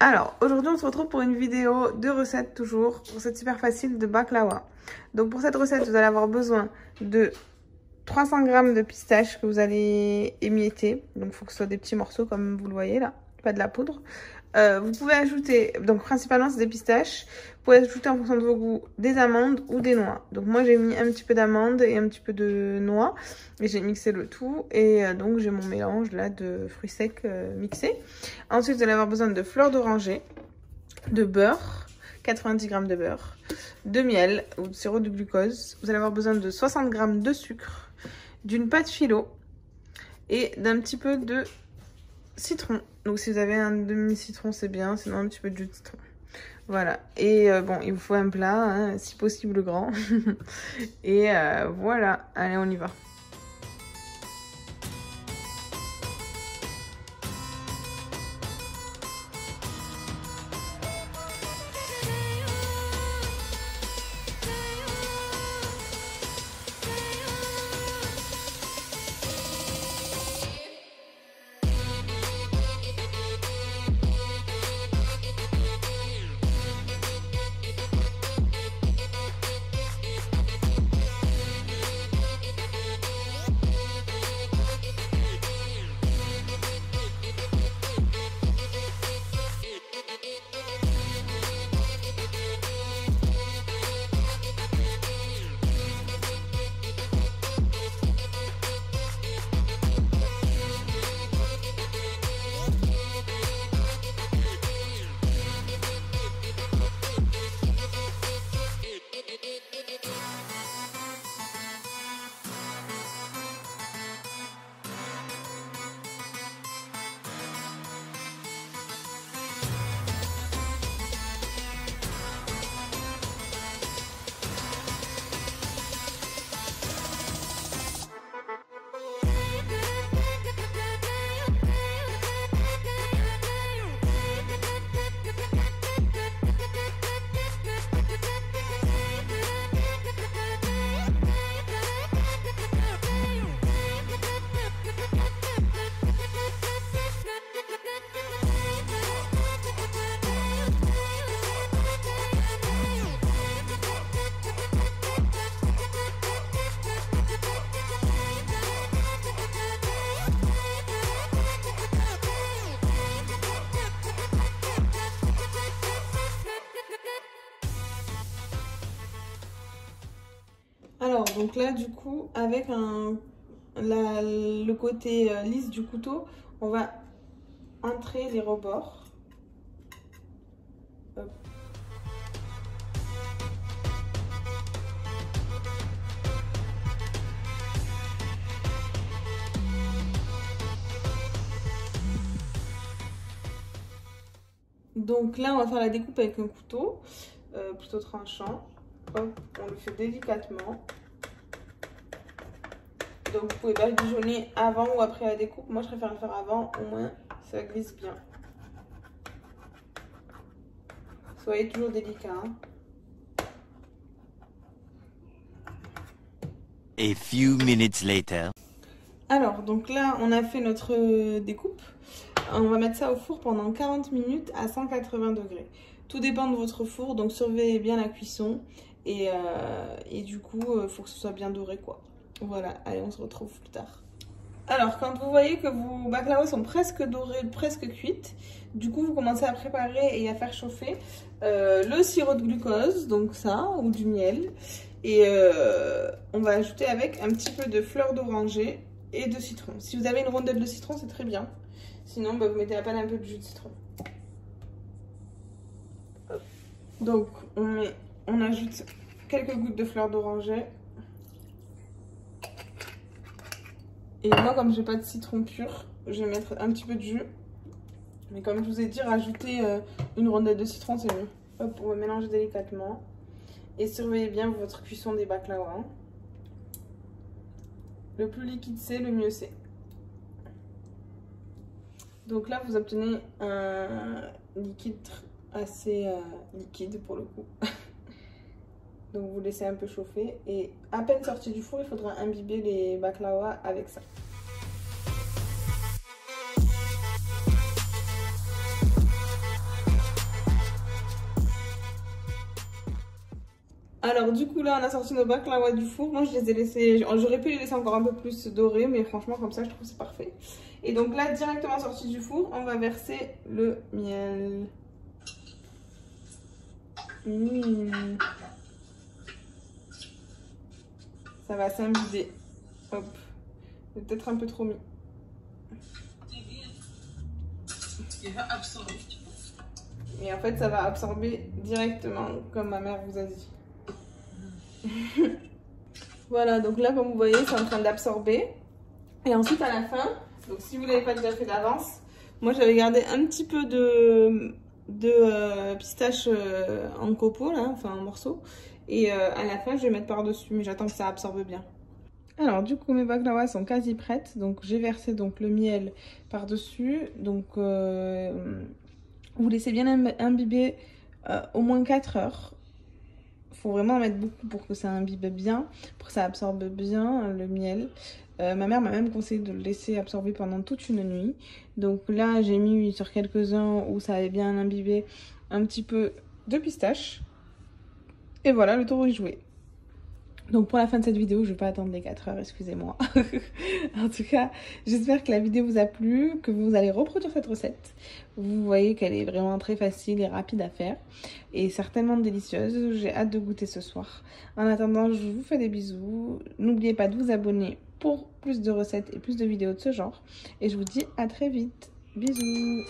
Alors, aujourd'hui, on se retrouve pour une vidéo de recette toujours. Recette super facile de baklawa. Donc, pour cette recette, vous allez avoir besoin de 300 g de pistaches que vous allez émietter. Donc, il faut que ce soit des petits morceaux comme vous le voyez là, pas de la poudre. Vous pouvez ajouter, donc principalement c'est des pistaches. Vous pouvez ajouter en fonction de vos goûts des amandes ou des noix. Donc moi j'ai mis un petit peu d'amandes et un petit peu de noix. Et j'ai mixé le tout. Et donc j'ai mon mélange là de fruits secs mixés. Ensuite vous allez avoir besoin de fleurs d'oranger, de beurre, 90 g de beurre, de miel ou de sirop de glucose. Vous allez avoir besoin de 60 g de sucre, d'une pâte phyllo et d'un petit peu de citron. Donc si vous avez un demi-citron c'est bien, sinon un petit peu de jus de citron. Voilà. Et bon, il vous faut un plat, hein, si possible grand. Et voilà. Allez, on y va. Alors, donc là, du coup, avec le côté lisse du couteau, on va entrer les rebords. Hop. Donc là, on va faire la découpe avec un couteau plutôt tranchant. Hop, on le fait délicatement. Donc vous pouvez badigeonner avant ou après la découpe. Moi je préfère le faire avant, au moins ça glisse bien. Soyez toujours délicat. Hein. A few minutes later. Alors donc là on a fait notre découpe. On va mettre ça au four pendant 40 minutes à 180 degrés. Tout dépend de votre four, donc surveillez bien la cuisson. Et du coup, il faut que ce soit bien doré, quoi. Voilà, allez, on se retrouve plus tard. Alors, quand vous voyez que vos baklawas sont presque dorés, presque cuites, du coup, vous commencez à préparer et à faire chauffer le sirop de glucose, donc ça, ou du miel. Et on va ajouter avec un petit peu de fleur d'oranger et de citron. Si vous avez une rondelle de citron, c'est très bien. Sinon, bah, vous mettez à peine un peu de jus de citron. Hop. Donc, on ajoute quelques gouttes de fleur d'oranger. Et moi, comme j'ai pas de citron pur, je vais mettre un petit peu de jus. Mais comme je vous ai dit, rajouter une rondelle de citron, c'est mieux. Hop, on va mélanger délicatement. Et surveillez bien votre cuisson des baklawas. Le plus liquide c'est, le mieux c'est. Donc là, vous obtenez un liquide assez liquide pour le coup. Donc vous laissez un peu chauffer et à peine sorti du four, il faudra imbiber les baklawas avec ça. Alors du coup là on a sorti nos baklawas du four. Moi je les ai laissés, j'aurais pu les laisser encore un peu plus dorés, mais franchement comme ça je trouve que c'est parfait. Et donc là directement sorti du four, on va verser le miel. Ça va s'imbiber. Hop. J'ai peut-être un peu trop mis. Et en fait ça va absorber directement comme ma mère vous a dit. Voilà, donc là comme vous voyez c'est en train d'absorber. Et ensuite à la fin, donc si vous ne l'avez pas déjà fait d'avance, moi j'avais gardé un petit peu de pistache en copeaux là, enfin en morceaux. Et à la fin je vais mettre par dessus, mais j'attends que ça absorbe bien. Alors du coup mes baklawas sont quasi prêtes, donc j'ai versé donc le miel par dessus. Donc vous laissez bien imbiber au moins 4 heures. Faut vraiment en mettre beaucoup pour que ça imbibe bien, pour que ça absorbe bien le miel. Ma mère m'a même conseillé de le laisser absorber pendant toute une nuit. Donc là j'ai mis sur quelques-uns où ça avait bien imbibé un petit peu de pistache. Et voilà, le tour est joué. Donc pour la fin de cette vidéo, je ne vais pas attendre les 4 heures, excusez-moi. En tout cas, j'espère que la vidéo vous a plu, que vous allez reproduire cette recette. Vous voyez qu'elle est vraiment très facile et rapide à faire. Et certainement délicieuse. J'ai hâte de goûter ce soir. En attendant, je vous fais des bisous. N'oubliez pas de vous abonner pour plus de recettes et plus de vidéos de ce genre. Et je vous dis à très vite. Bisous.